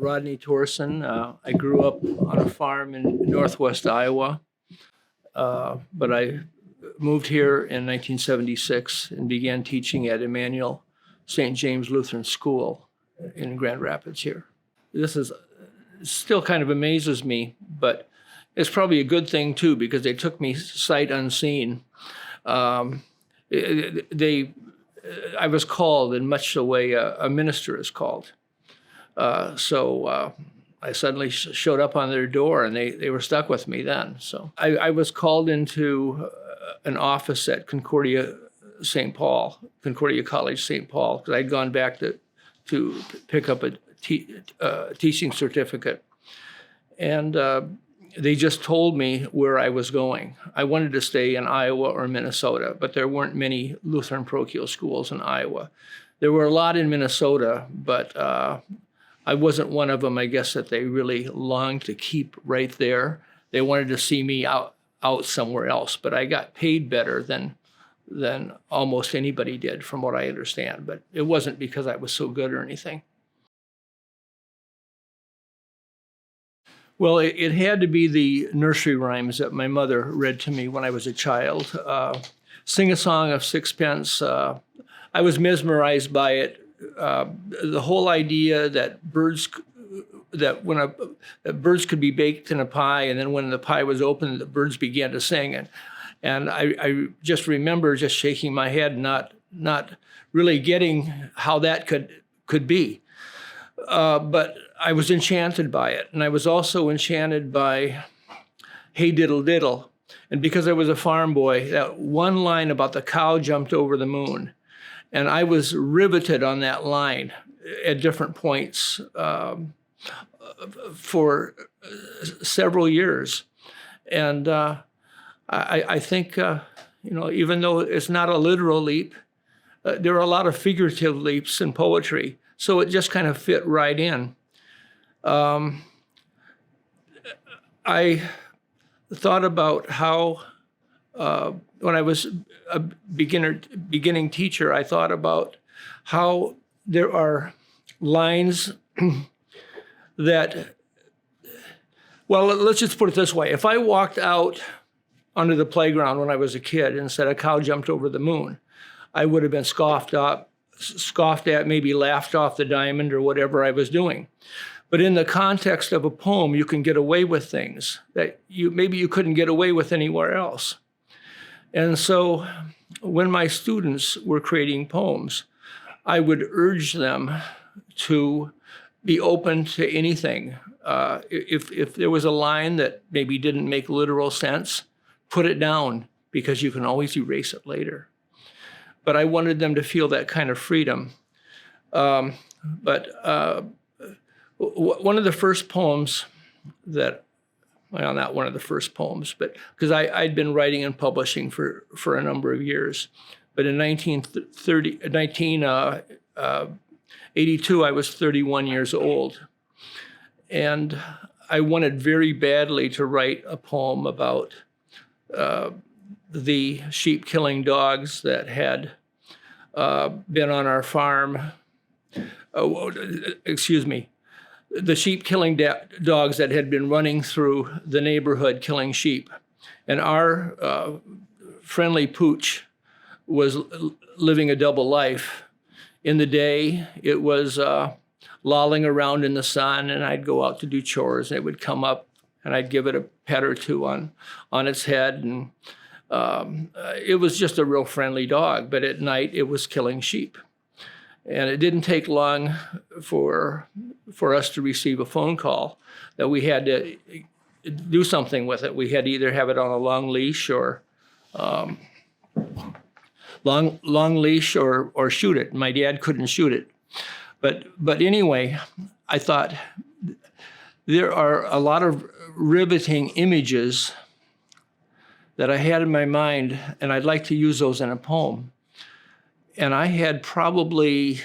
Rodney Torreson. I grew up on a farm in northwest Iowa, but I moved here in 1976 and began teaching at Emmanuel St. James Lutheran School in Grand Rapids here. This is still kind of amazes me, but it's probably a good thing too, because they took me sight unseen. I was called in much the way a minister is called. So I suddenly showed up on their door, and they were stuck with me then. So I was called into an office at Concordia College St. Paul, because I'd gone back to pick up a teaching certificate. And they just told me where I was going. I wanted to stay in Iowa or Minnesota, but there weren't many Lutheran parochial schools in Iowa. There were a lot in Minnesota, but I wasn't one of them, I guess, that they really longed to keep right there. They wanted to see me out somewhere else, but I got paid better than almost anybody did, from what I understand. But it wasn't because I was so good or anything. Well, it had to be the nursery rhymes that my mother read to me when I was a child. Sing a Song of Sixpence. I was mesmerized by it. The whole idea that birds could be baked in a pie, and then when the pie was opened, the birds began to sing. And I just remember just shaking my head, not really getting how that could be. But I was enchanted by it. And I was also enchanted by Hey Diddle Diddle. And because I was a farm boy, that one line about the cow jumped over the moon. And I was riveted on that line at different points for several years. And I think, even though it's not a literal leap, there are a lot of figurative leaps in poetry. So it just kind of fit right in. I thought about how, when I was a beginning teacher, I thought about how there are lines that, well, let's just put it this way. If I walked out onto the playground when I was a kid and said a cow jumped over the moon, I would have been scoffed at, maybe laughed off the diamond or whatever I was doing. But in the context of a poem, you can get away with things that maybe you couldn't get away with anywhere else. And so when my students were creating poems, I would urge them to be open to anything. If there was a line that maybe didn't make literal sense, put it down, because you can always erase it later. But I wanted them to feel that kind of freedom. One of the first poems that, well, not one of the first poems, but because I'd been writing and publishing for a number of years. But in 1982, I was 31 years old. And I wanted very badly to write a poem about the sheep-killing dogs that had been on our farm. The sheep-killing dogs that had been running through the neighborhood killing sheep. And our friendly pooch was living a double life. In the day, it was lolling around in the sun, and I'd go out to do chores, and it would come up, and I'd give it a pet or two on its head. And it was just a real friendly dog, but at night it was killing sheep. And it didn't take long for us to receive a phone call that we had to do something with it. We had to either have it on a long leash or shoot it. My dad couldn't shoot it. But anyway, I thought there are a lot of riveting images that I had in my mind, and I'd like to use those in a poem. And I had probably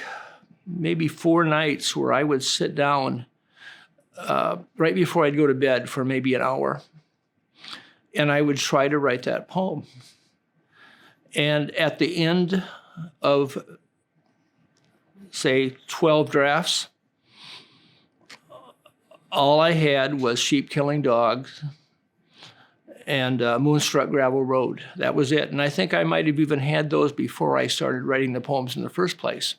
maybe 4 nights where I would sit down right before I'd go to bed for maybe an hour, and I would try to write that poem. And at the end of, say, 12 drafts, all I had was Sheep Killing Dogs and Moonstruck Gravel Road. That was it. And I think I might have even had those before I started writing the poems in the first place.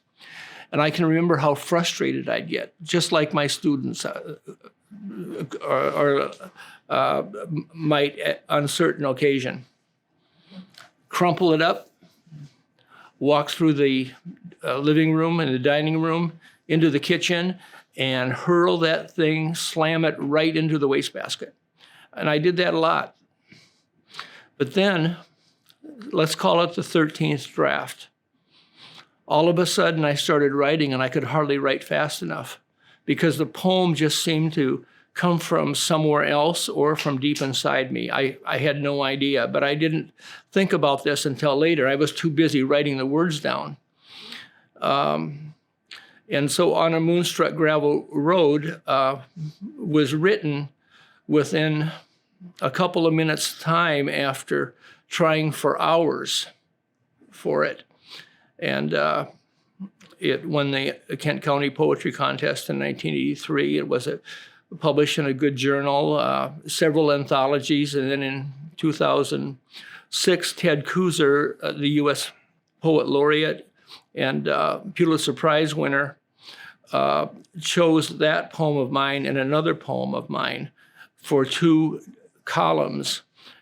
And I can remember how frustrated I'd get, just like my students might on a certain occasion. Crumple it up, walk through the living room and the dining room into the kitchen and hurl that thing, slam it right into the wastebasket. And I did that a lot. But then, let's call it the 13th draft. All of a sudden, I started writing, and I could hardly write fast enough because the poem just seemed to come from somewhere else or from deep inside me. I had no idea, but I didn't think about this until later. I was too busy writing the words down. And so On a Moonstruck Gravel Road was written within a couple of minutes' time after trying for hours for it. And it won the Kent County Poetry Contest in 1983. It was published in a good journal, several anthologies, and then in 2006, Ted Kooser, the U.S. Poet Laureate and Pulitzer Prize winner, chose that poem of mine and another poem of mine for 2 columns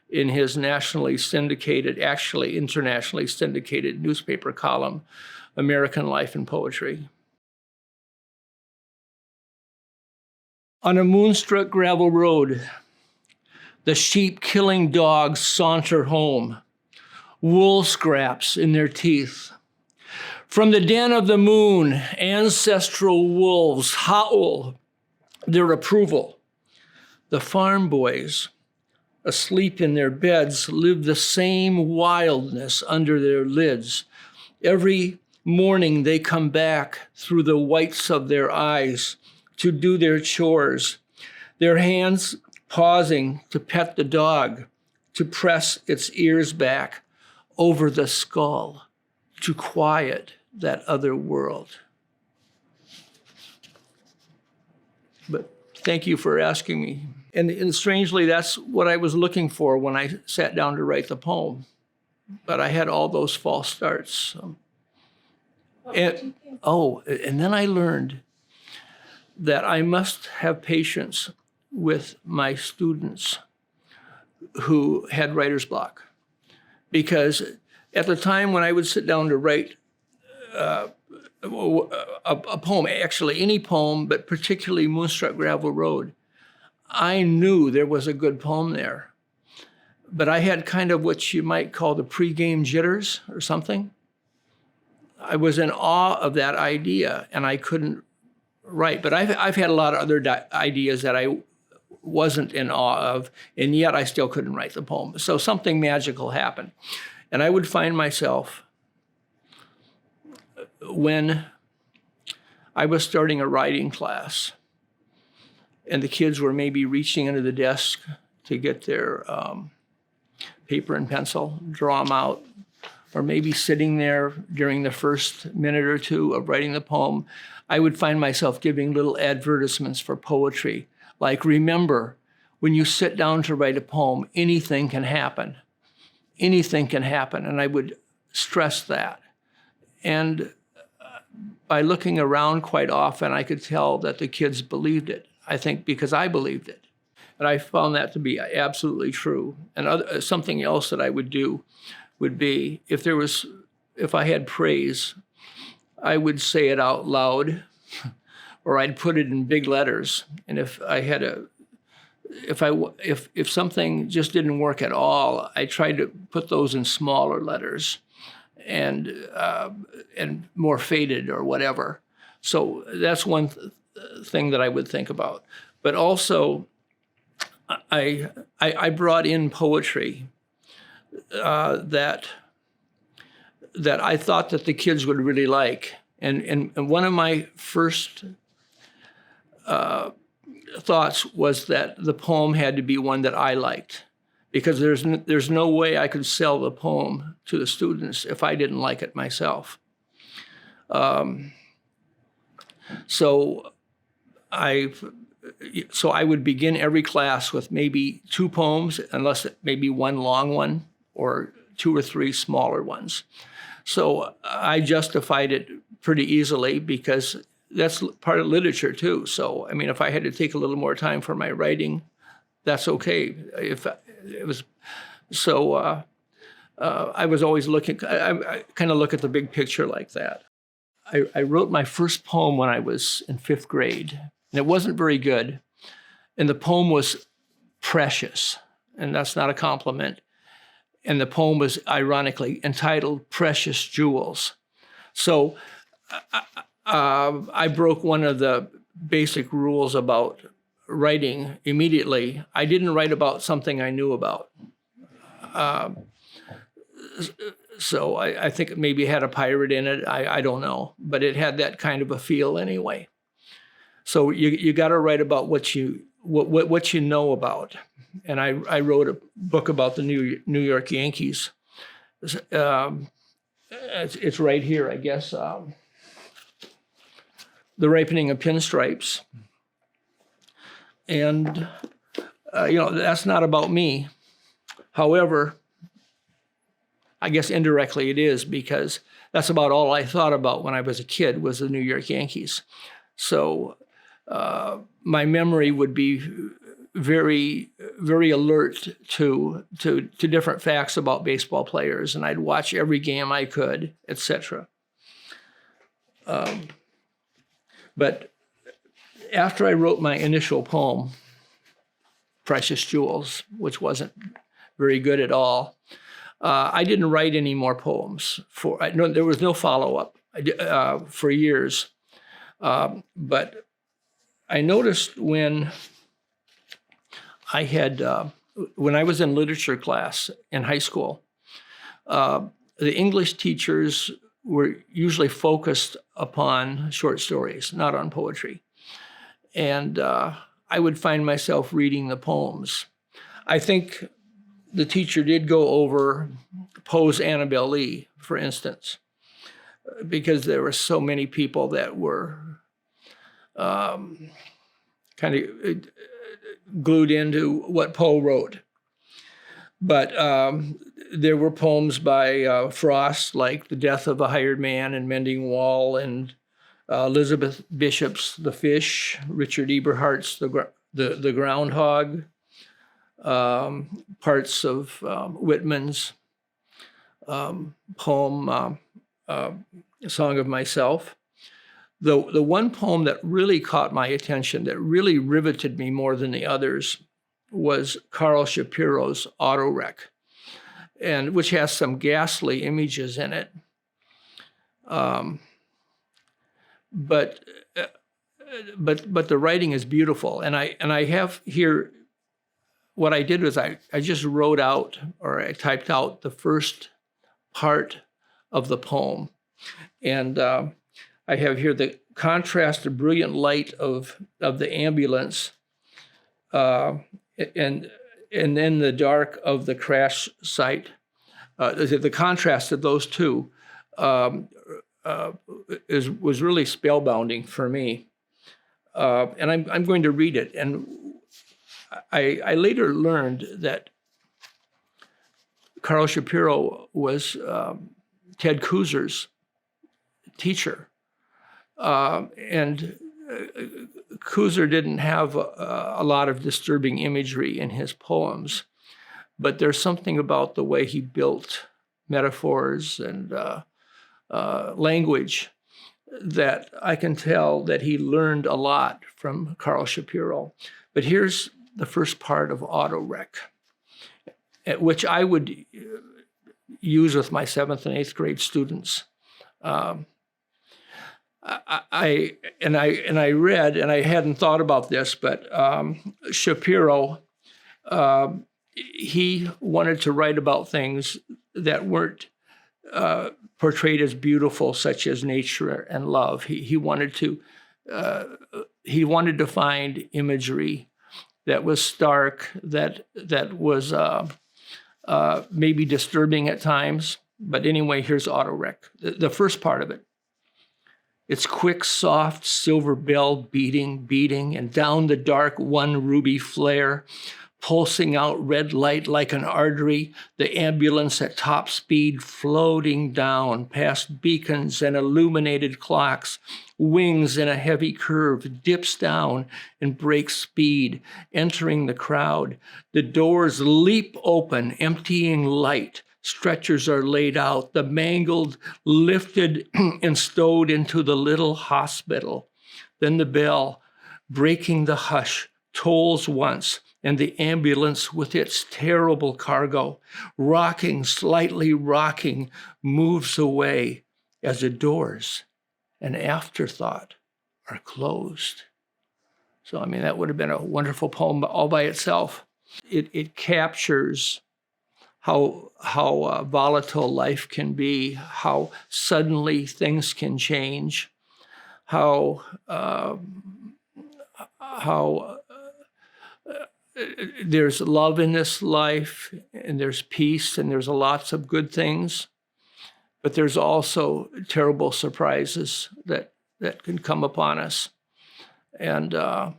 in his nationally syndicated, actually internationally syndicated newspaper column, American Life and Poetry. On a moonstruck gravel road, the sheep-killing dogs saunter home, wool scraps in their teeth. From the den of the moon, ancestral wolves howl their approval. The farm boys, asleep in their beds, live the same wildness under their lids. Every morning they come back through the whites of their eyes to do their chores, their hands pausing to pet the dog, to press its ears back over the skull, to quiet that other world. But thank you for asking me. And strangely, that's what I was looking for when I sat down to write the poem. But I had all those false starts. And then I learned that I must have patience with my students who had writer's block. Because at the time when I would sit down to write a poem, actually any poem, but particularly Moonstruck Gravel Road, I knew there was a good poem there. But I had kind of what you might call the pregame jitters or something. I was in awe of that idea, and I couldn't write. But I've had a lot of other ideas that I wasn't in awe of, and yet I still couldn't write the poem. So something magical happened. And I would find myself, when I was starting a writing class, and the kids were maybe reaching under the desk to get their paper and pencil, draw them out, or maybe sitting there during the first minute or two of writing the poem, I would find myself giving little advertisements for poetry, like, remember, when you sit down to write a poem, anything can happen. Anything can happen, and I would stress that. And by looking around quite often, I could tell that the kids believed it, I think because I believed it. And I found that to be absolutely true. And something else that I would do would be, if I had praise, I would say it out loud, or I'd put it in big letters. And if something just didn't work at all, I tried to put those in smaller letters and more faded or whatever. So that's one thing that I would think about. But also, I brought in poetry that I thought that the kids would really like. And one of my first thoughts was that the poem had to be one that I liked, because there's no way I could sell the poem to the students if I didn't like it myself. So I so I would begin every class with maybe 2 poems, unless it maybe one long one or 2 or 3 smaller ones. So I justified it pretty easily because that's part of literature too. So, I mean, if I had to take a little more time for my writing, that's okay. If it was, so I was always looking, I kind of look at the big picture like that. I wrote my first poem when I was in 5th grade, and it wasn't very good. And the poem was precious, and that's not a compliment. And the poem was ironically entitled Precious Jewels. So I broke one of the basic rules about writing immediately. I didn't write about something I knew about. So I think it maybe had a pirate in it. I don't know, but it had that kind of a feel anyway. So you got to write about what you know about. And I wrote a book about the New York Yankees. It's right here, I guess. The Ripening of Pinstripes. And that's not about me. However, I guess indirectly it is, because that's about all I thought about when I was a kid was the New York Yankees. So my memory would be very, very alert to different facts about baseball players, and I'd watch every game I could, etc. But after I wrote my initial poem, Precious Jewels, which wasn't very good at all, I didn't write any more poems. There was no follow-up for years. But I noticed when I was in literature class in high school, the English teachers were usually focused upon short stories, not on poetry. And I would find myself reading the poems. I think the teacher did go over Poe's Annabel Lee, for instance, because there were so many people that were kind of glued into what Poe wrote. But there were poems by Frost, like The Death of a Hired Man and Mending Wall, and Elizabeth Bishop's The Fish, Richard Eberhardt's The Groundhog, parts of Whitman's poem, Song of Myself. The one poem that really caught my attention, that really riveted me more than the others, was Carl Shapiro's Autowreck, and which has some ghastly images in it. But the writing is beautiful, and I have here. What I did was I just wrote out, or I typed out the first part of the poem, and I have here the contrast, the brilliant light of the ambulance, and then the dark of the crash site. The contrast of those two was really spellbinding for me, and I'm going to read it. And I later learned that Carl Shapiro was Ted Kooser's teacher. And Kooser didn't have a lot of disturbing imagery in his poems, but there's something about the way he built metaphors and language that I can tell that he learned a lot from Carl Shapiro. But here's the first part of Autowreck, which I would use with my 7th and 8th grade students. I read, and I hadn't thought about this, but Shapiro, he wanted to write about things that weren't portrayed as beautiful, such as nature and love. He wanted to find imagery that was stark, that was maybe disturbing at times. But anyway, here's Autowreck, the first part of it. its quick, soft silver bell beating, and down the dark one ruby flare, pulsing out red light like an artery, the ambulance at top speed floating down past beacons and illuminated clocks, wings in a heavy curve, dips down and breaks speed, entering the crowd. The doors leap open, emptying light. Stretchers are laid out, the mangled lifted and stowed into the little hospital. Then the bell, breaking the hush, tolls once, and the ambulance with its terrible cargo, slightly rocking, moves away as the doors, an afterthought, are closed. So, I mean, that would have been a wonderful poem all by itself. It captures how volatile life can be, how suddenly things can change, how there's love in this life, and there's peace, and there's lots of good things, but there's also terrible surprises that can come upon us. And I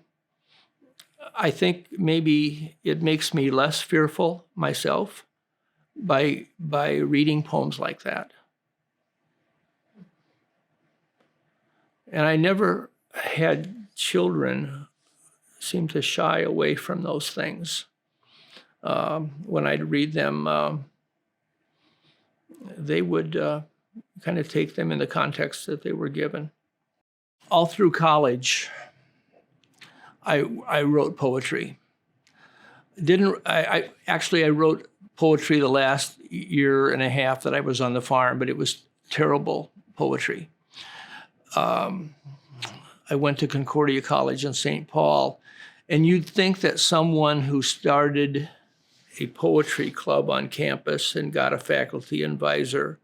think maybe it makes me less fearful myself by reading poems like that. And I never had children seem to shy away from those things. When I'd read them, they would kind of take them in the context that they were given. All through college, I wrote poetry. I wrote poetry the last year and a half that I was on the farm, but it was terrible poetry. I went to Concordia College in St. Paul, and you'd think that someone who started a poetry club on campus and got a faculty advisor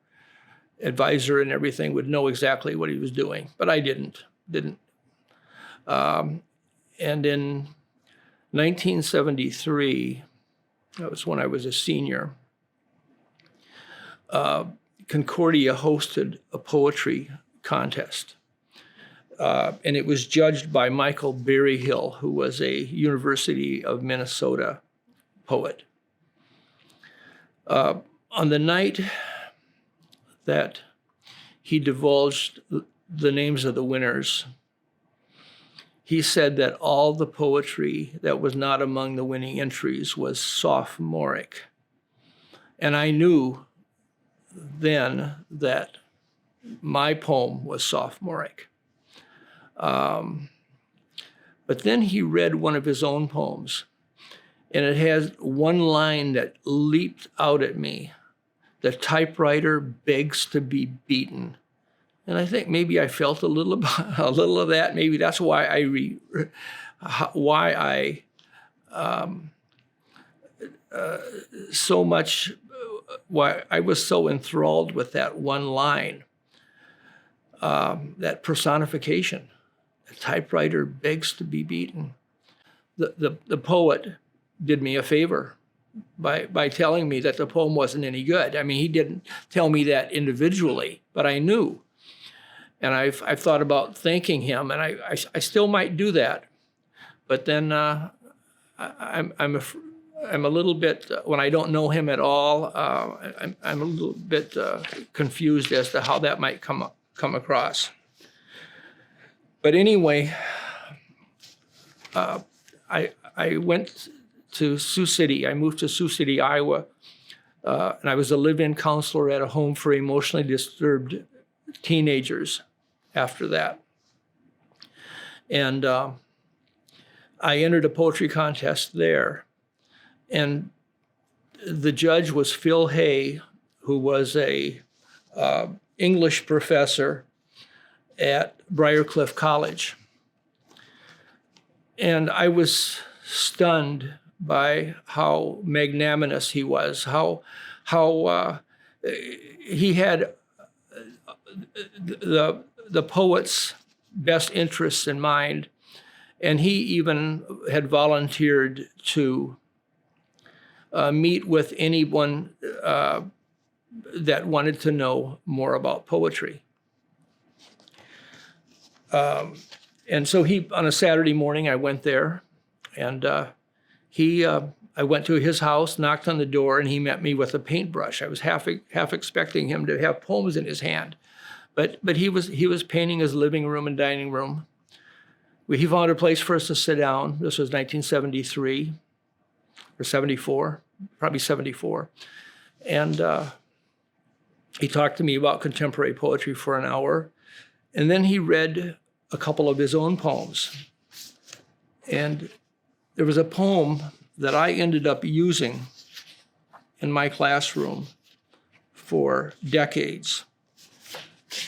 and everything would know exactly what he was doing, but I didn't. And in 1973, that was when I was a senior, Concordia hosted a poetry contest. And it was judged by Michael Berryhill, who was a University of Minnesota poet. On the night that he divulged the names of the winners, he said that all the poetry that was not among the winning entries was sophomoric. And I knew then that my poem was sophomoric. But then he read one of his own poems, and it has one line that leaped out at me. The typewriter begs to be beaten. And I think maybe I felt a little of that. Maybe that's why why I was so enthralled with that one line, that personification. The typewriter begs to be beaten. The poet did me a favor by telling me that the poem wasn't any good. I mean, he didn't tell me that individually, but I knew. And I've thought about thanking him, and I still might do that. But then I'm a little bit, when I don't know him at all, I'm a little bit confused as to how that might come across. But anyway, I went to Sioux City. I moved to Sioux City, Iowa, and I was a live-in counselor at a home for emotionally disturbed teenagers after that. And I entered a poetry contest there. And the judge was Phil Hay, who was a English professor at Briarcliff College. And I was stunned by how magnanimous he was, how he had the poet's best interests in mind. And he even had volunteered to meet with anyone that wanted to know more about poetry. And so on a Saturday morning, I went there, and I went to his house, knocked on the door, and he met me with a paintbrush. I was half expecting him to have poems in his hand, but he was painting his living room and dining room. He found a place for us to sit down. This was 1973 or 74, probably 74, and he talked to me about contemporary poetry for an hour, and then he read a couple of his own poems. And there was a poem that I ended up using in my classroom for decades.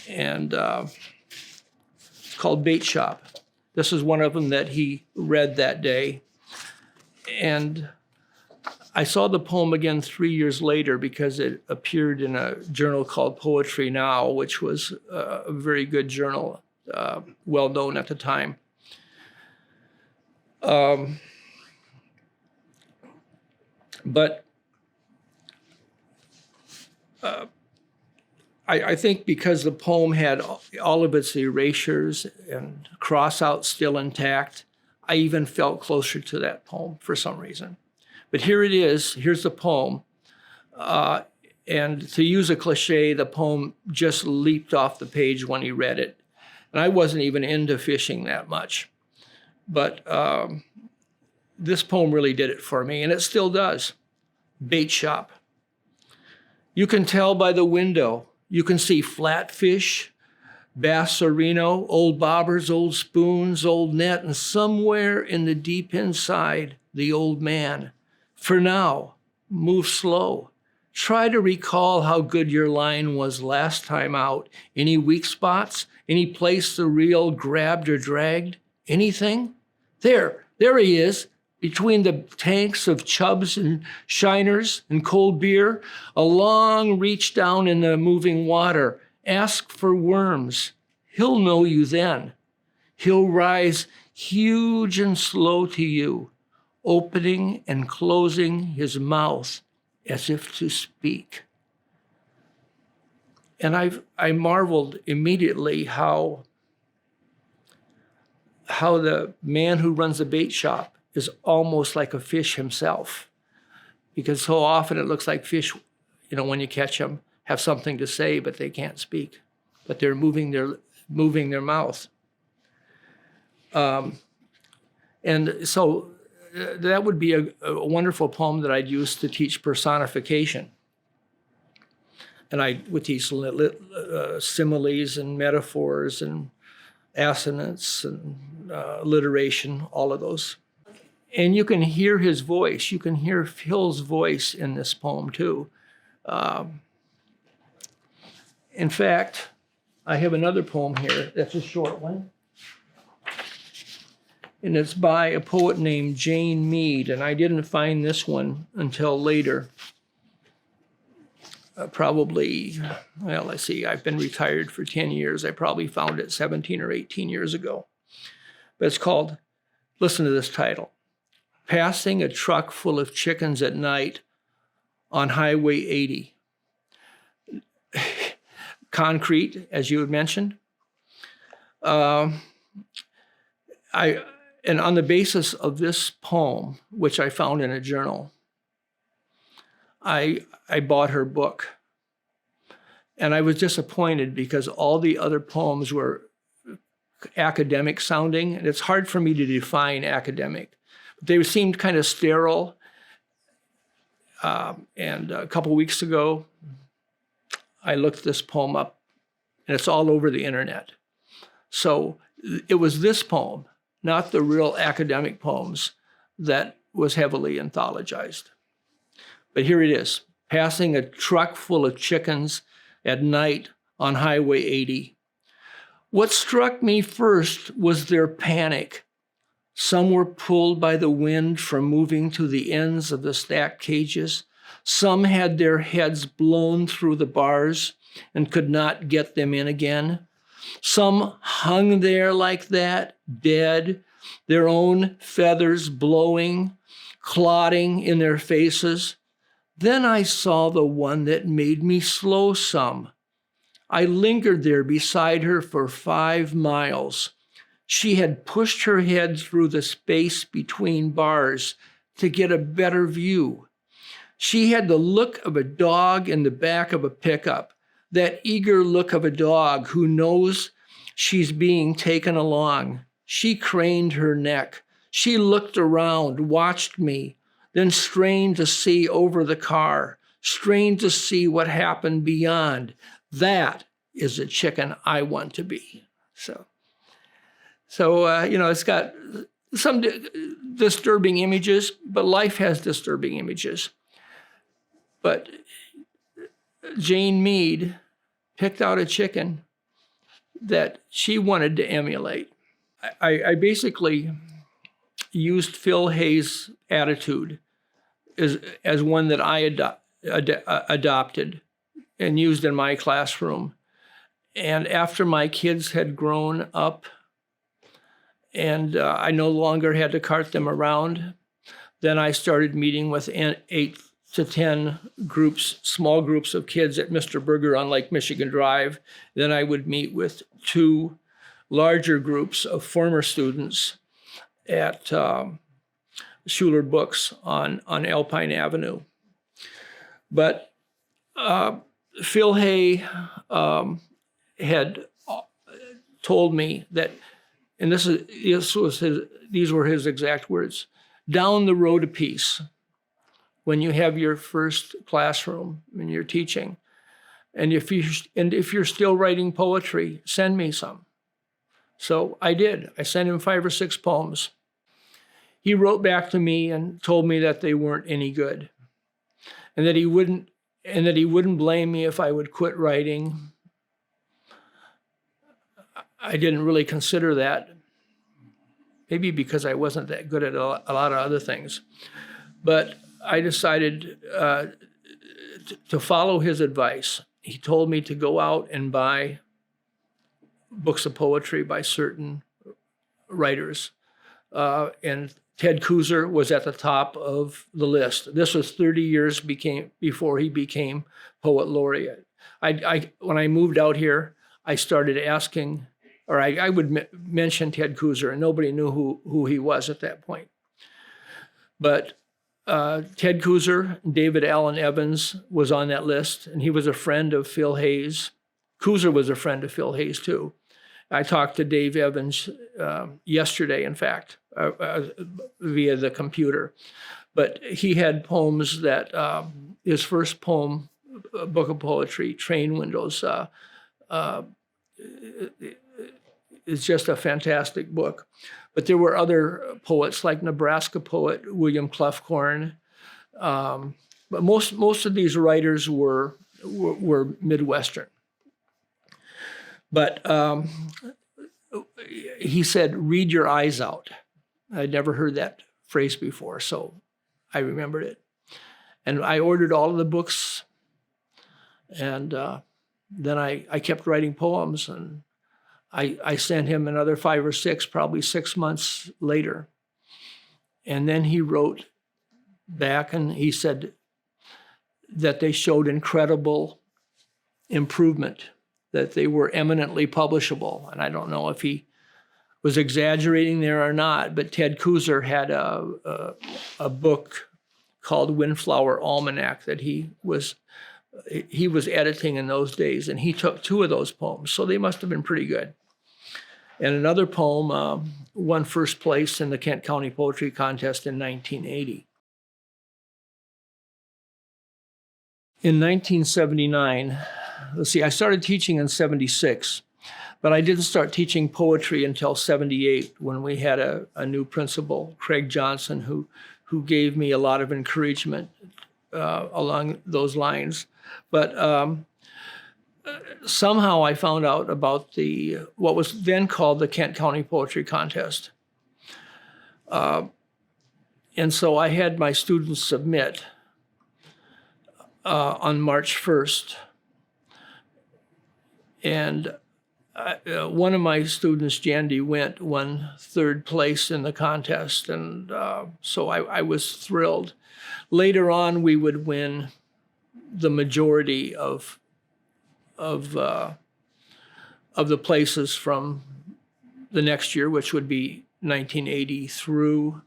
And it's called Bait Shop. This is one of them that he read that day. And I saw the poem again 3 years later because it appeared in a journal called Poetry Now, which was a very good journal, well known at the time. But I think because the poem had all of its erasures and cross-outs still intact, I even felt closer to that poem for some reason. But here it is. Here's the poem. And to use a cliche, the poem just leaped off the page when he read it. And I wasn't even into fishing that much. But this poem really did it for me, and it still does. Bait Shop. You can tell by the window. You can see flatfish, bass sereno, old bobbers, old spoons, old net, and somewhere in the deep inside, the old man. For now, move slow. Try to recall how good your line was last time out. Any weak spots? Any place the reel grabbed or dragged? Anything? There he is, between the tanks of chubs and shiners and cold beer, a long reach down in the moving water. Ask for worms. He'll know you then. He'll rise huge and slow to you, opening and closing his mouth as if to speak. And I marveled immediately how the man who runs the bait shop is almost like a fish himself, because so often it looks like fish, when you catch them, have something to say, but they can't speak, but they're moving their mouth. And so that would be a wonderful poem that I'd use to teach personification. And I would teach similes and metaphors and assonance and alliteration, all of those. And you can hear his voice. You can hear Phil's voice in this poem too. In fact, I have another poem here that's a short one. And it's by a poet named Jane Mead. And I didn't find this one until later. Let's see, I've been retired for 10 years. I probably found it 17 or 18 years ago. But it's called, listen to this title, Passing a Truck Full of Chickens at Night on Highway 80. Concrete, as you had mentioned. And on the basis of this poem, which I found in a journal, I bought her book. And I was disappointed because all the other poems were academic sounding, and it's hard for me to define academic. They seemed kind of sterile. And a couple weeks ago, I looked this poem up, and it's all over the internet. So it was this poem, not the real academic poems, that was heavily anthologized. But here it is, Passing a Truck Full of Chickens at Night on Highway 80. What struck me first was their panic. Some were pulled by the wind from moving to the ends of the stacked cages. Some had their heads blown through the bars and could not get them in again. Some hung there like that, dead, their own feathers blowing, clotting in their faces. Then I saw the one that made me slow some. I lingered there beside her for 5 miles, She had pushed her head through the space between bars to get a better view. She had the look of a dog in the back of a pickup, that eager look of a dog who knows she's being taken along. She craned her neck. She looked around, watched me, then strained to see over the car, strained to see what happened beyond. That is the chicken I want to be. So it's got some disturbing images, but life has disturbing images. But Jane Mead picked out a chicken that she wanted to emulate. I basically used Phil Hayes' attitude as one that I adopted and used in my classroom. And after my kids had grown up and I no longer had to cart them around, then I started meeting with 8 to 10 groups, small groups of kids at Mr. Berger on Lake Michigan Drive. Then I would meet with 2 larger groups of former students at Schuler Books on Alpine Avenue. But Phil Hay had told me that, and these were his exact words, down the road a piece, when you have your first classroom and you're teaching, and if you're still writing poetry, send me some. So I did. I sent him 5 or 6 poems. He wrote back to me and told me that they weren't any good, and that he wouldn't blame me if I would quit writing. I didn't really consider that, maybe because I wasn't that good at a lot of other things. But I decided to follow his advice. He told me to go out and buy books of poetry by certain writers. And Ted Kooser was at the top of the list. This was 30 years before he became Poet Laureate. When I moved out here, I started asking, or I would mention Ted Kooser, and nobody knew who he was at that point. But Ted Kooser, David Allen Evans was on that list, and he was a friend of Phil Hayes. Kooser was a friend of Phil Hayes, too. I talked to Dave Evans yesterday, in fact, via the computer. But he had poems that, his first poem, book of poetry, Train Windows, is just a fantastic book. But there were other poets like Nebraska poet William Clefcorn. But most of these writers were Midwestern. But he said, read your eyes out. I'd never heard that phrase before, so I remembered it. And I ordered all of the books, and then I kept writing poems, and I sent him another 5 or 6, probably 6 months later. And then he wrote back, and he said that they showed incredible improvement, that they were eminently publishable. And I don't know if he was exaggerating there or not, but Ted Kooser had a book called Windflower Almanac that he was editing in those days, and he took 2 of those poems, so they must have been pretty good. And another poem won first place in the Kent County Poetry Contest in 1980. In 1979, let's see, I started teaching in 76, but I didn't start teaching poetry until 78 when we had a new principal, Craig Johnson, who gave me a lot of encouragement along those lines. But somehow I found out about what was then called the Kent County Poetry Contest. And so I had my students submit on March 1st. And one of my students, Jandy Went, won 3rd place in the contest. And so I was thrilled. Later on, we would win the majority of the places from the next year, which would be 1980 through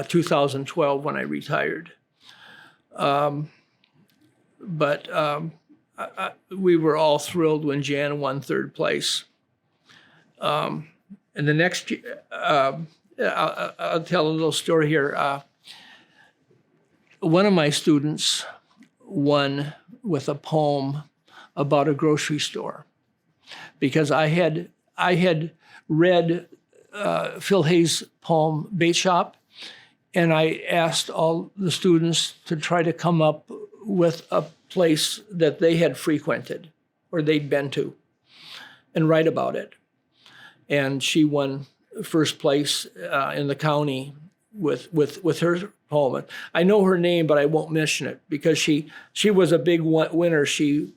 2012 when I retired. We were all thrilled when Jan won third place. And the next year, I'll tell a little story here. One of my students won with a poem about a grocery store, because I had read Phil Hayes' poem Bait Shop, and I asked all the students to try to come up with a place that they had frequented or they'd been to and write about it. And she won first place in the county with her poem. I know her name, but I won't mention it because she was a big winner. She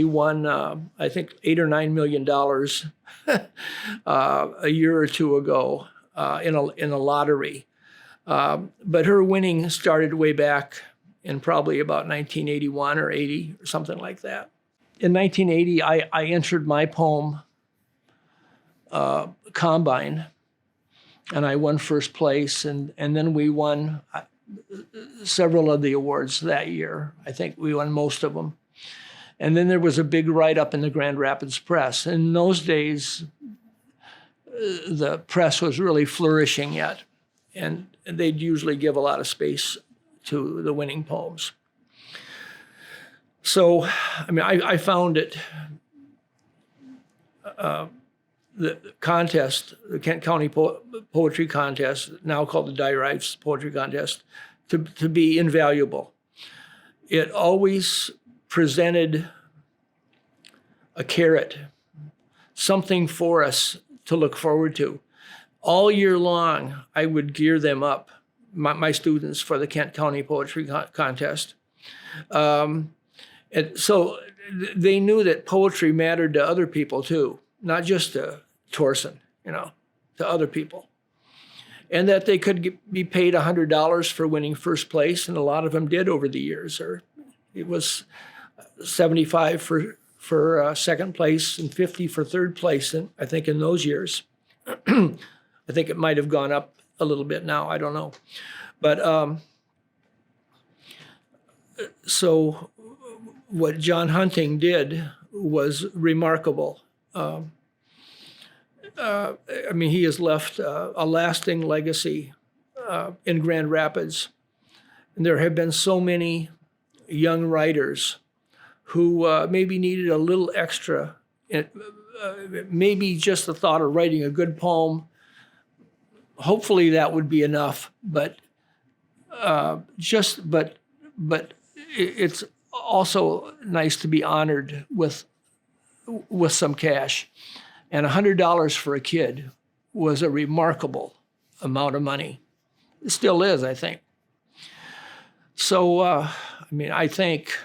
won, I think, $8 or $9 million a year or two ago in a lottery. But her winning started way back in probably about 1981 or 80 or something like that. In 1980, I entered my poem combine, and I won first place, and then we won several of the awards that year. I think we won most of them. And then there was a big write-up in the Grand Rapids Press. In those days, the press was really flourishing yet, and they'd usually give a lot of space to the winning poems. So, I mean, I found it, the contest, the Kent County Poetry Contest, now called the Dire Ives Poetry Contest, to be invaluable. It always presented a carrot, something for us to look forward to. All year long, I would gear them up, my students, for the Kent County Poetry Contest. And so they knew that poetry mattered to other people too, not just to Torreson, to other people. And that they could be paid $100 for winning first place, and a lot of them did over the years. Or it was $75 for second place and $50 for third place, I think, in those years. I think it might have gone up a little bit now. I don't know. But so what John Hunting did was remarkable. I mean, he has left a lasting legacy in Grand Rapids. And there have been so many young writers who maybe needed a little extra, maybe just the thought of writing a good poem. Hopefully that would be enough, but it's also nice to be honored with some cash. And $100 for a kid was a remarkable amount of money. It still is, I think. So, I mean, I thank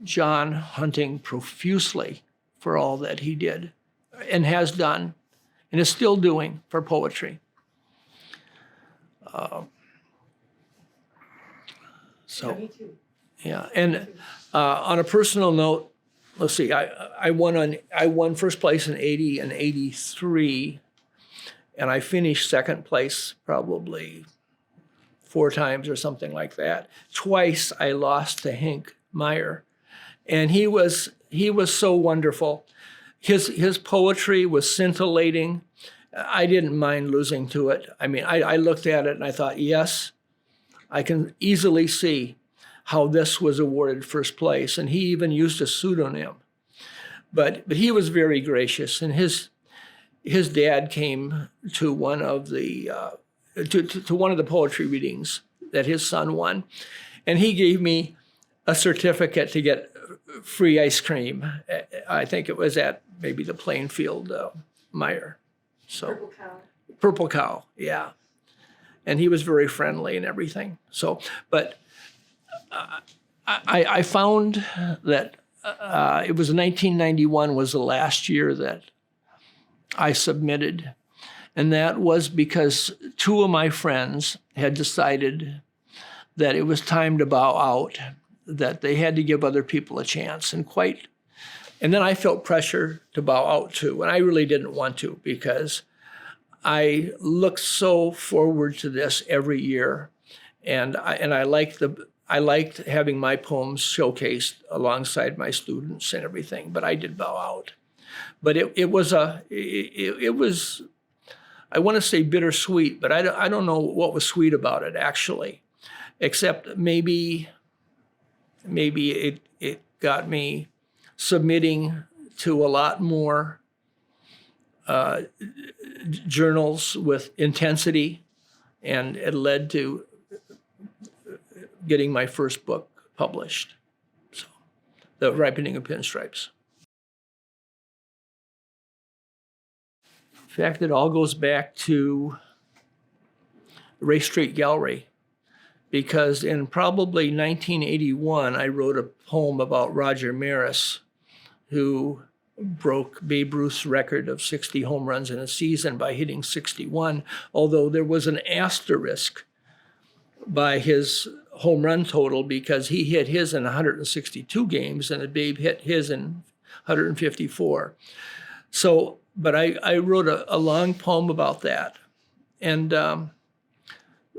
John Hunting profusely for all that he did and has done and is still doing for poetry. Me too. Yeah, and on a personal note, let's see, I won first place in 80 and 83, and I finished second place probably 4 times or something like that. Twice I lost to Hank Meyer, and he was so wonderful. His poetry was scintillating. I didn't mind losing to it. I mean, I looked at it and I thought, yes, I can easily see how this was awarded first place. And he even used a pseudonym. But he was very gracious. And his dad came to one of the to one of the poetry readings that his son won, and he gave me a certificate to get free ice cream. I think it was at maybe the Plainfield Meyer. So Purple Cow. Purple Cow, yeah. And he was very friendly and everything. So, but I found that it was 1991 was the last year that I submitted. And that was because 2 of my friends had decided that it was time to bow out, that they had to give other people a chance. And quite And then I felt pressure to bow out too, and I really didn't want to because I look so forward to this every year, and I liked having my poems showcased alongside my students and everything. But I did bow out. But it was I want to say bittersweet, but I don't know what was sweet about it actually, except maybe it got me submitting to a lot more journals with intensity, and it led to getting my first book published, so The Ripening of Pinstripes. In fact, it all goes back to Race Street Gallery, because in probably 1981, I wrote a poem about Roger Maris, who broke Babe Ruth's record of 60 home runs in a season by hitting 61, although there was an asterisk by his home run total because he hit his in 162 games and Babe hit his in 154. So, but I wrote a long poem about that. And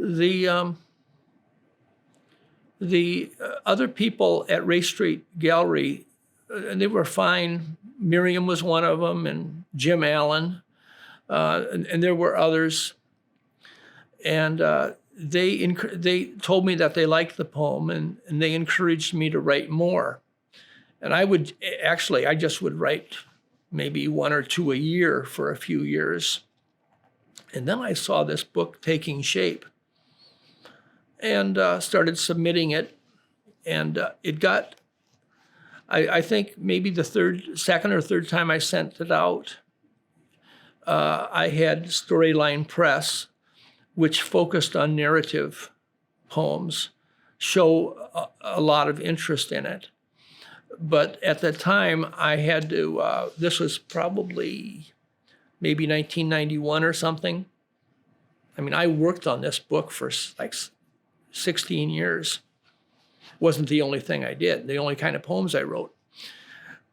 the other people at Race Street Gallery, and they were fine. Miriam was one of them, and Jim Allen, and there were others. And they told me that they liked the poem, and they encouraged me to write more. And I just would write maybe one or two a year for a few years. And then I saw this book taking shape and started submitting it. And it got, I think maybe the second or third time I sent it out, I had Storyline Press, which focused on narrative poems, show a lot of interest in it. But at the time, I had to, this was probably maybe 1991 or something. I mean, I worked on this book for like 16 years. Wasn't the only thing I did, the only kind of poems I wrote.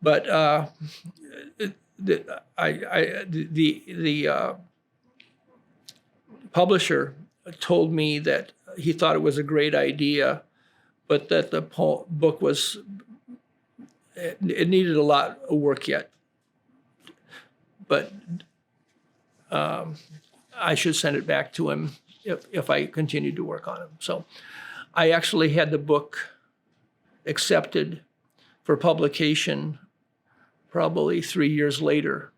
But the publisher told me that he thought it was a great idea, but that the book was, it needed a lot of work yet. But I should send it back to him if I continued to work on it. So I actually had the book accepted for publication probably 3 years later.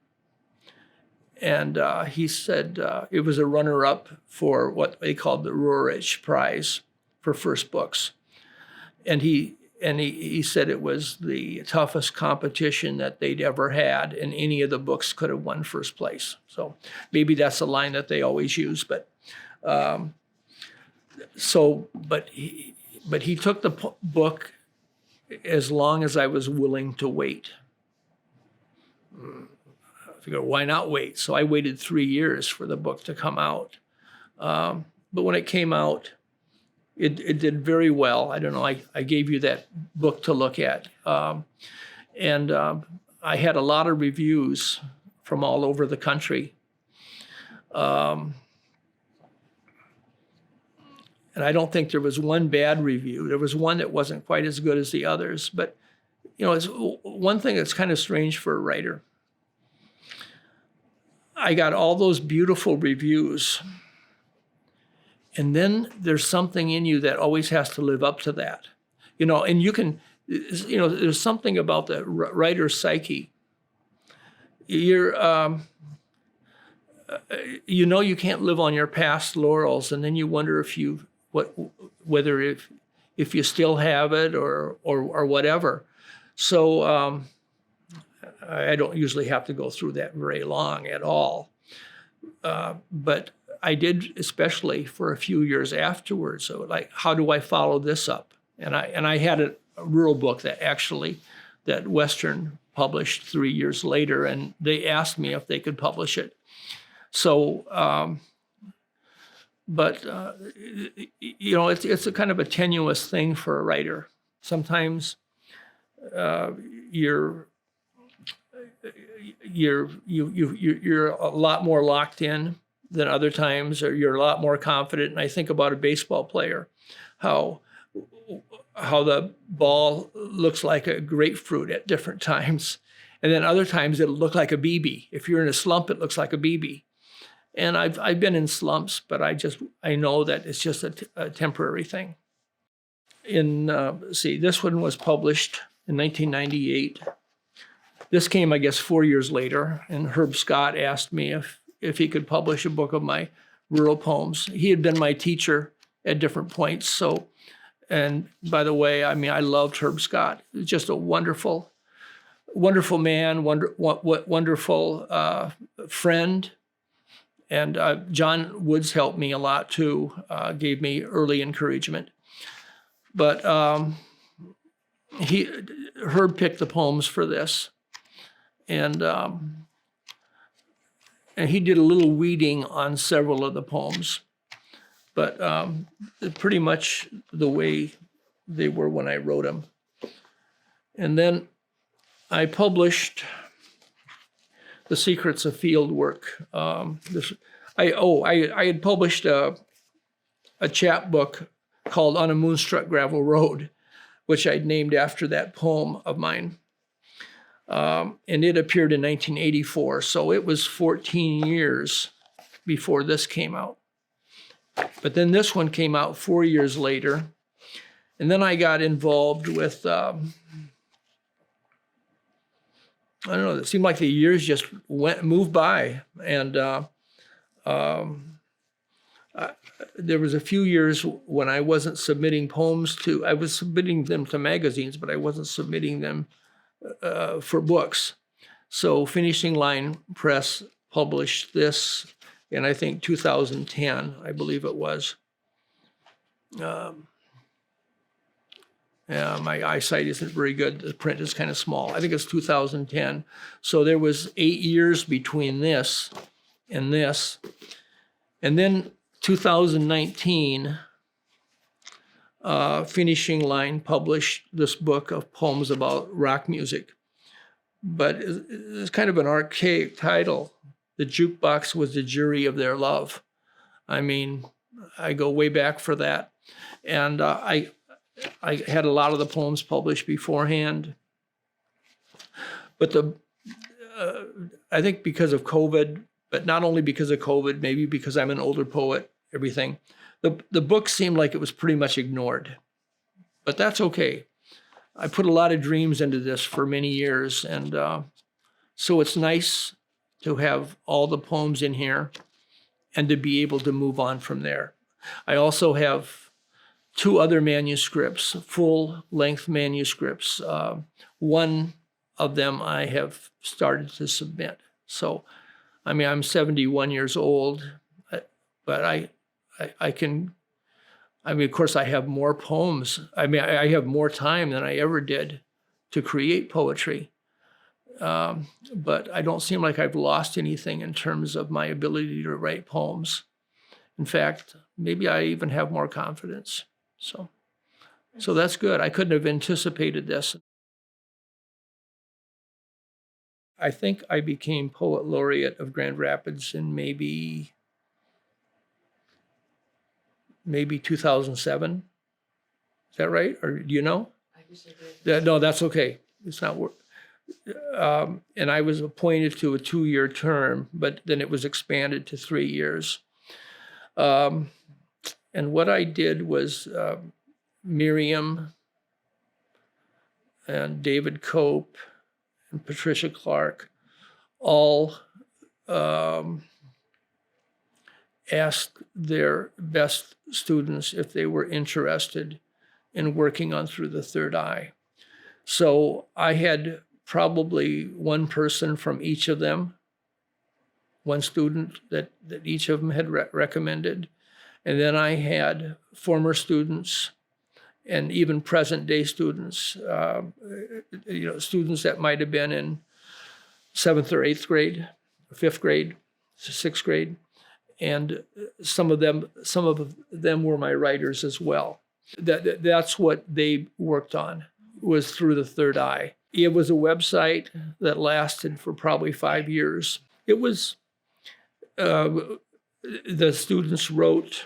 And he said it was a runner-up for what they called the Laureate Prize for first books. And he said it was the toughest competition that they'd ever had, and any of the books could have won first place. So maybe that's a line that they always use. But he took the book as long as I was willing to wait. I figured, why not wait? So I waited 3 years for the book to come out. But when it came out, it did very well. I don't know, I gave you that book to look at. And I had a lot of reviews from all over the country. And I don't think there was one bad review. There was one that wasn't quite as good as the others. But, you know, it's one thing that's kind of strange for a writer. I got all those beautiful reviews. And then there's something in you that always has to live up to that. You know, and you can, you know, there's something about the writer's psyche. You're, you know, you can't live on your past laurels, and then you wonder whether you still have it or whatever. So I don't usually have to go through that very long at all. But I did, especially for a few years afterwards. So like, how do I follow this up? And I had a rural book that Western published 3 years later, and they asked me if they could publish it. So, you know, it's a kind of a tenuous thing for a writer. Sometimes you're you're a lot more locked in than other times, or you're a lot more confident. And I think about a baseball player, how the ball looks like a grapefruit at different times. And then other times it'll look like a BB. If you're in a slump, it looks like a BB. And I've been in slumps, but I know that it's just a temporary thing. This one was published in 1998. This came, I guess, 4 years later, and Herb Scott asked me if he could publish a book of my rural poems. He had been my teacher at different points. So, and by the way, I mean, I loved Herb Scott. He was just a wonderful, wonderful man, wonderful friend. And John Woods helped me a lot too, gave me early encouragement. But Herb picked the poems for this. And he did a little weeding on several of the poems, but pretty much the way they were when I wrote them. And then I published The Secrets of Fieldwork. I had published a chapbook called On a Moonstruck Gravel Road, which I'd named after that poem of mine. And it appeared in 1984, so it was 14 years before this came out. But then this one came out 4 years later, and then I got involved with, I don't know, it seemed like the years just moved by, and there was a few years when I wasn't submitting poems I was submitting them to magazines, but I wasn't submitting them for books. So Finishing Line Press published this in, I think, 2010, I believe it was. Yeah, my eyesight isn't very good. The print is kind of small. I think it's 2010. So there was 8 years between this. And then 2019, Finishing Line published this book of poems about rock music. But it's kind of an archaic title. The Jukebox Was the Jury of Their Love. I mean, I go way back for that. And I had a lot of the poems published beforehand. But I think because of COVID, but not only because of COVID, maybe because I'm an older poet, everything, the book seemed like it was pretty much ignored. But that's okay. I put a lot of dreams into this for many years, and so it's nice to have all the poems in here and to be able to move on from there. I also have 2 other manuscripts, full-length manuscripts. One of them I have started to submit. So, I mean, I'm 71 years old, but I can, I mean, of course, I have more poems. I mean, I have more time than I ever did to create poetry. But I don't seem like I've lost anything in terms of my ability to write poems. In fact, maybe I even have more confidence. So that's good. I couldn't have anticipated this. I think I became Poet Laureate of Grand Rapids in maybe 2007. Is that right? Or do you know? I wish I did. No, that's okay. It's not work. And I was appointed to a 2-year term, but then it was expanded to 3 years. And what I did was Miriam and David Cope and Patricia Clark all asked their best students if they were interested in working on Through the Third Eye. So I had probably one person from each of them, one student that each of them had recommended. And then I had former students and even present day students, students that might have been in 7th or 8th grade, 5th grade, 6th grade. And some of them were my writers as well. That's what they worked on, was Through the Third Eye. it was a website that lasted for probably 5 years. It was, the students wrote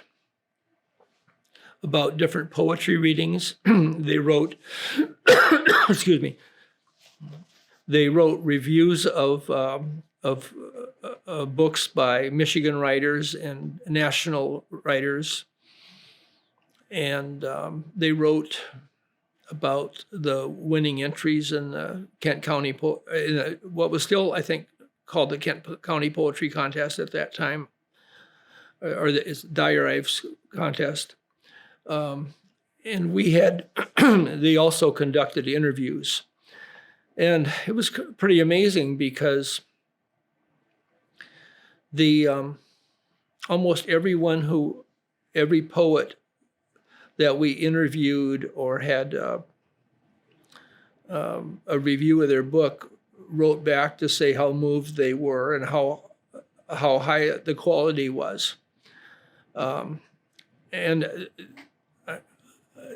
about different poetry readings. They wrote, excuse me, they wrote reviews of books by Michigan writers and national writers. And they wrote about the winning entries in the Kent County, what was still, I think, called the Kent County Poetry Contest at that time, or the Dyer Ives Contest. And we had, they also conducted interviews. And it was pretty amazing because almost every poet that we interviewed or had a review of their book wrote back to say how moved they were and how high the quality was. And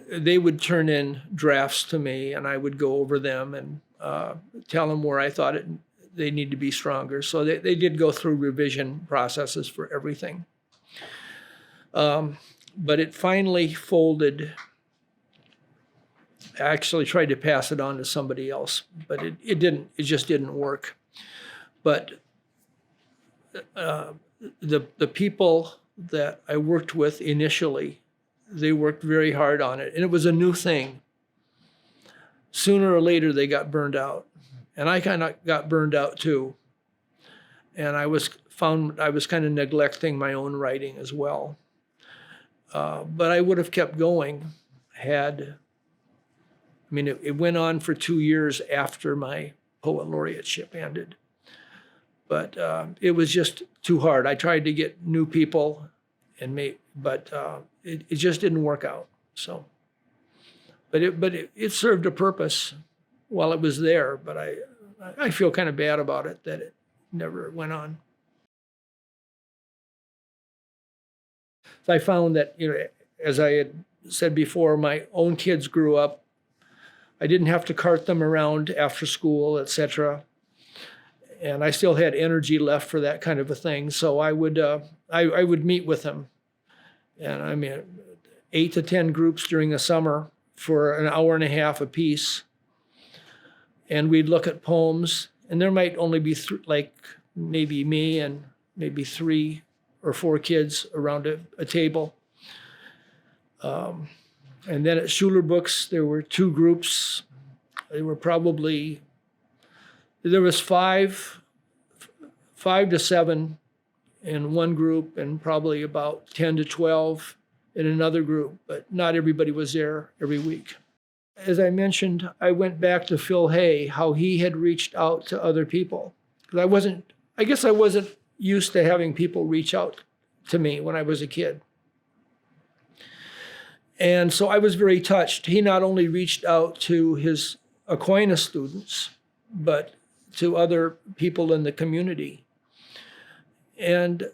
they would turn in drafts to me, and I would go over them and tell them where I thought they need to be stronger. So they did go through revision processes for everything. But it finally folded. I actually tried to pass it on to somebody else, but it didn't. It just didn't work. But the people that I worked with initially, they worked very hard on it, and it was a new thing. Sooner or later, they got burned out, and I kind of got burned out too. And I was kind of neglecting my own writing as well. But I would have kept going it went on for 2 years after my poet laureateship ended. But it was just too hard. I tried to get new people, but it just didn't work out. So, but it served a purpose while it was there. But I feel kind of bad about it that it never went on. So I found that, as I had said before, my own kids grew up. I didn't have to cart them around after school, etc. And I still had energy left for that kind of a thing. So I would meet with them, and 8 to 10 groups during the summer for an hour and a half apiece. And we'd look at poems, and there might only be maybe me and maybe 3 or 4 kids around a table. And then at Schuler Books, there were 2 groups. There was 5 to 7 in one group and probably about 10 to 12 in another group, but not everybody was there every week. As I mentioned, I went back to Phil Hay, how he had reached out to other people. Because I guess I wasn't used to having people reach out to me when I was a kid. And so I was very touched. He not only reached out to his Aquinas students, but to other people in the community. And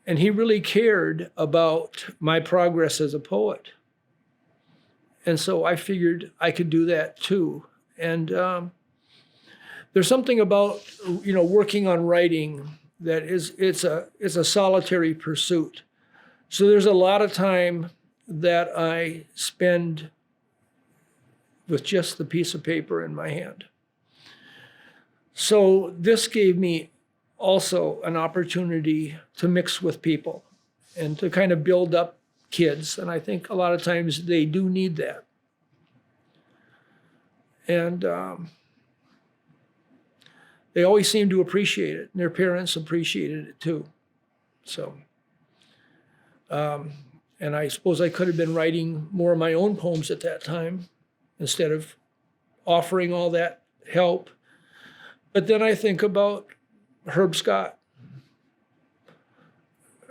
he really cared about my progress as a poet. And so I figured I could do that too. And there's something about, working on writing that it's a solitary pursuit. So there's a lot of time that I spend with just the piece of paper in my hand. So this gave me also an opportunity to mix with people and to kind of build up kids. And I think a lot of times they do need that. And they always seem to appreciate it, and their parents appreciated it too. So, and I suppose I could have been writing more of my own poems at that time instead of offering all that help. But then I think about Herb Scott.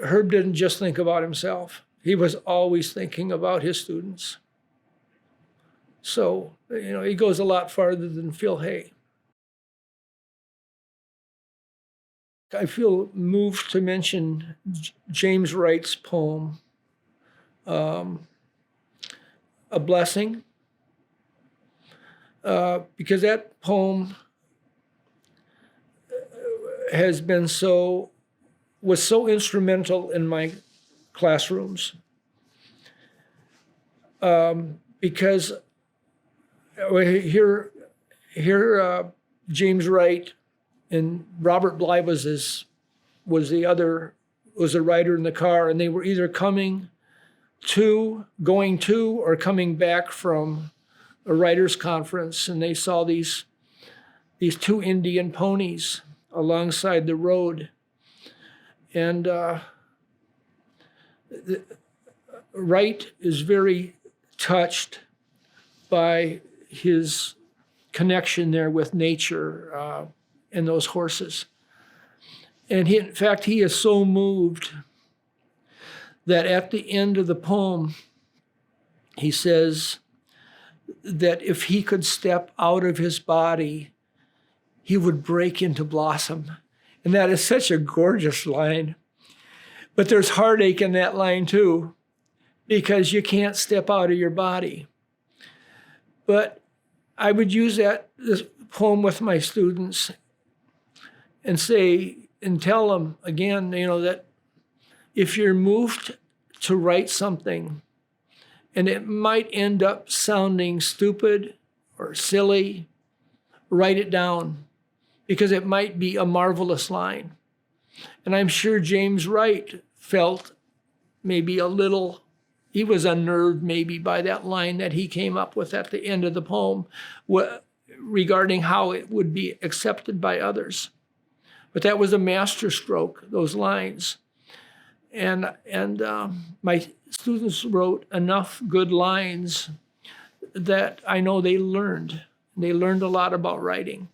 Herb didn't just think about himself. He was always thinking about his students. So, he goes a lot farther than Phil Hay. I feel moved to mention James Wright's poem, A Blessing. because that poem was so instrumental in my classrooms. Because here James Wright and Robert Bly was the writer in the car, and they were either going to, or coming back from a writers' conference, and they saw these two Indian ponies alongside the road, and Wright is very touched by his connection there with nature and those horses. And in fact, he is so moved that at the end of the poem, he says that if he could step out of his body, he would break into blossom. And that is such a gorgeous line. But there's heartache in that line too, because you can't step out of your body. But I would use this poem with my students and tell them again, that if you're moved to write something and it might end up sounding stupid or silly, write it down, because it might be a marvelous line. And I'm sure James Wright felt maybe he was unnerved maybe by that line that he came up with at the end of the poem regarding how it would be accepted by others. But that was a masterstroke, those lines. And my students wrote enough good lines that I know they learned. They learned a lot about writing.